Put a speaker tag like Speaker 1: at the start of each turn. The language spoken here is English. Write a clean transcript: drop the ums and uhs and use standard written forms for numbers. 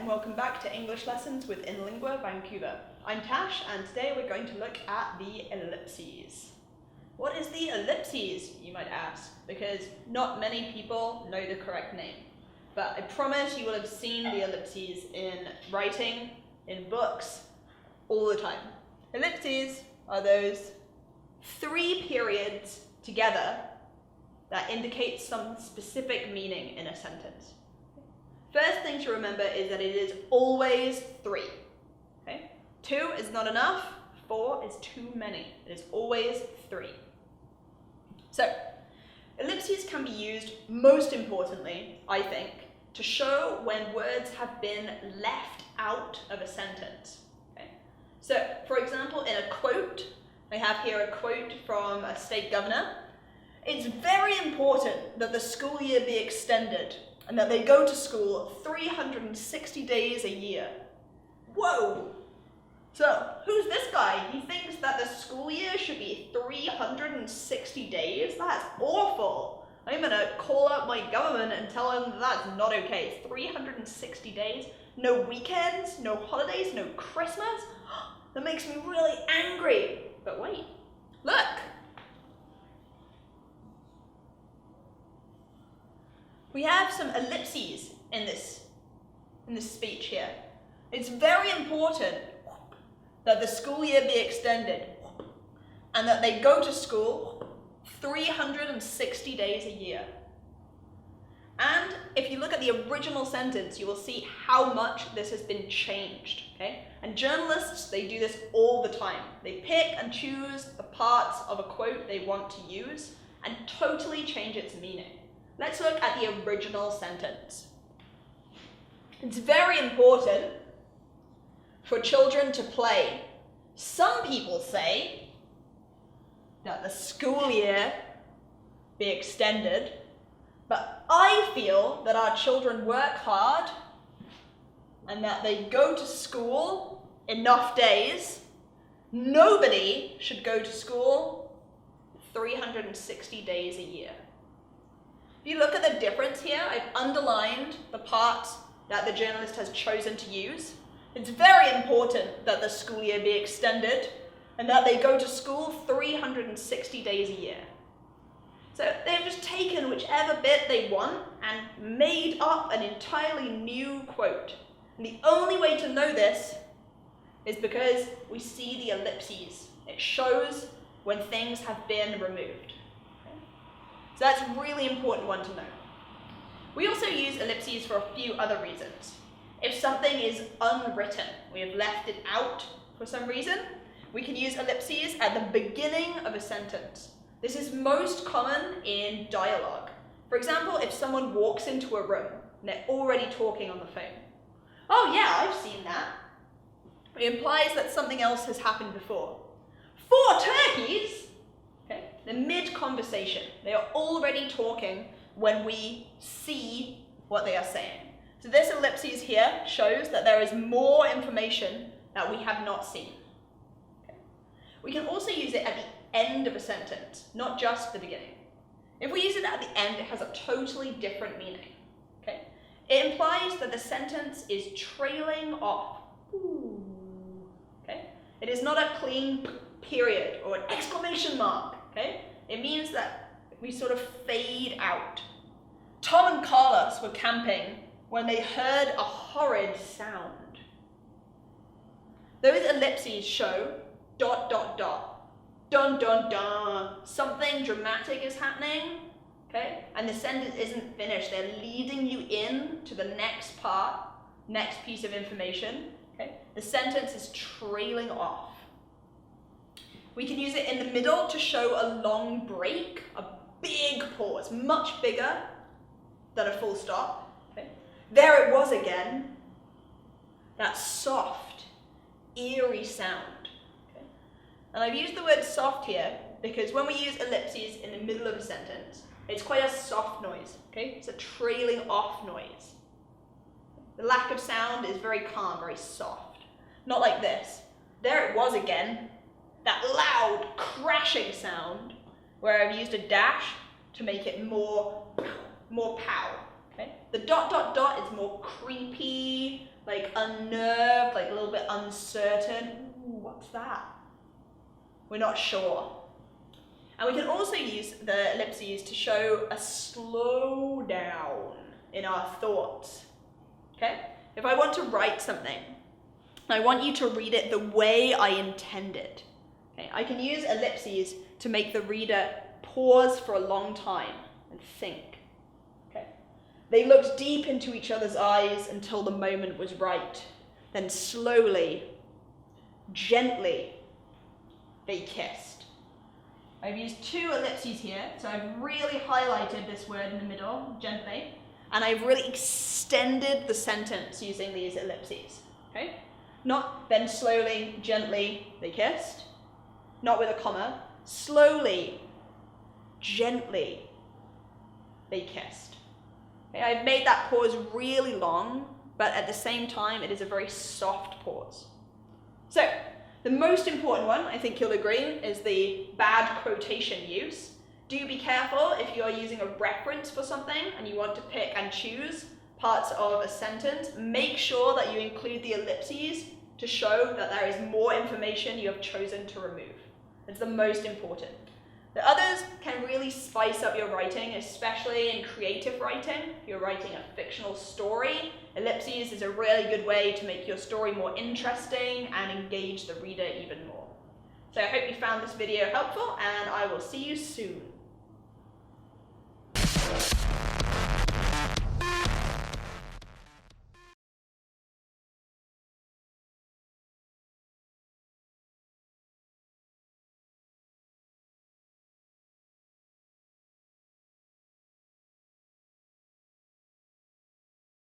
Speaker 1: and welcome back to English Lessons with Inlingua, Vancouver. I'm Tash, and today we're going to look at the ellipses. What is the ellipses, you might ask, because not many people know the correct name. But I promise you will have seen the ellipses in writing, in books, all the time. Ellipses are those three periods together that indicate some specific meaning in a sentence. First thing to remember is that it is always three. Okay? 2 is not enough, 4 is too many. It is always 3. So, ellipses can be used, most importantly, I think, to show when words have been left out of a sentence. Okay? So, for example, in a quote, I have here a quote from a state governor. It's very important that the school year be extended and that they go to school 360 days a year. Whoa! So, who's this guy? He thinks that the school year should be 360 days? That's awful! I'm gonna call out my government and tell them that's not okay. 360 days? No weekends? No holidays? No Christmas? That makes me really angry. But wait, look! We have some ellipses in this speech here. It's very important that the school year be extended and that they go to school 360 days a year. And if you look at the original sentence, you will see how much this has been changed, okay? And journalists, they do this all the time. They pick and choose the parts of a quote they want to use and totally change its meaning. Let's look at the original sentence. It's very important for children to play. Some people say that the school year be extended, but I feel that our children work hard and that they go to school enough days. Nobody should go to school 360 days a year. If you look at the difference here, I've underlined the parts that the journalist has chosen to use. It's very important that the school year be extended and that they go to school 360 days a year. So they've just taken whichever bit they want and made up an entirely new quote. And the only way to know this is because we see the ellipses. It shows when things have been removed. So that's a really important one to know. We also use ellipses for a few other reasons. If something is unwritten, we have left it out for some reason, we can use ellipses at the beginning of a sentence. This is most common in dialogue. For example, if someone walks into a room and they're already talking on the phone. Oh yeah, I've seen that. It implies that something else has happened before. 4 turkeys? Okay. They're mid-conversation. They are already talking when we see what they are saying. So this ellipses here shows that there is more information that we have not seen. Okay. We can also use it at the end of a sentence, not just the beginning. If we use it at the end, it has a totally different meaning. Okay. It implies that the sentence is trailing off. Ooh. Okay. It is not a clean period or an exclamation mark. Okay? It means that we sort of fade out. Tom and Carlos were camping when they heard a horrid sound. Those ellipses show ... dun dun dun, something dramatic is happening, okay? And the sentence isn't finished. They're leading you in to the next part, next piece of information, okay? The sentence is trailing off. We can use it in the middle to show a long break, a big pause, much bigger than a full stop. Okay? There it was again, that soft, eerie sound. Okay? And I've used the word soft here because when we use ellipses in the middle of a sentence, it's quite a soft noise. Okay? It's a trailing off noise. The lack of sound is very calm, very soft. Not like this. There it was again. That loud, crashing sound, where I've used a dash to make it more pow. Okay? The ... is more creepy, like unnerved, like a little bit uncertain. Ooh, what's that? We're not sure. And we can also use the ellipses to show a slowdown in our thoughts. Okay? If I want to write something, I want you to read it the way I intended. Okay? I can use ellipses to make the reader pause for a long time and think. Okay? They looked deep into each other's eyes until the moment was right. Then slowly, gently, they kissed. I've used 2 ellipses here, so I've really highlighted this word in the middle, gently, and I've really extended the sentence using these ellipses. Okay? Not then slowly, gently, they kissed. Not with a comma. Slowly, gently, they kissed. Okay? I've made that pause really long, but at the same time, it is a very soft pause. So, the most important one, I think you'll agree, is the bad quotation use. Do be careful if you're using a reference for something and you want to pick and choose parts of a sentence. Make sure that you include the ellipses to show that there is more information you have chosen to remove. It's the most important. The others can really spice up your writing, especially in creative writing. If you're writing a fictional story, ellipses is a really good way to make your story more interesting and engage the reader even more. So I hope you found this video helpful, and I will see you soon.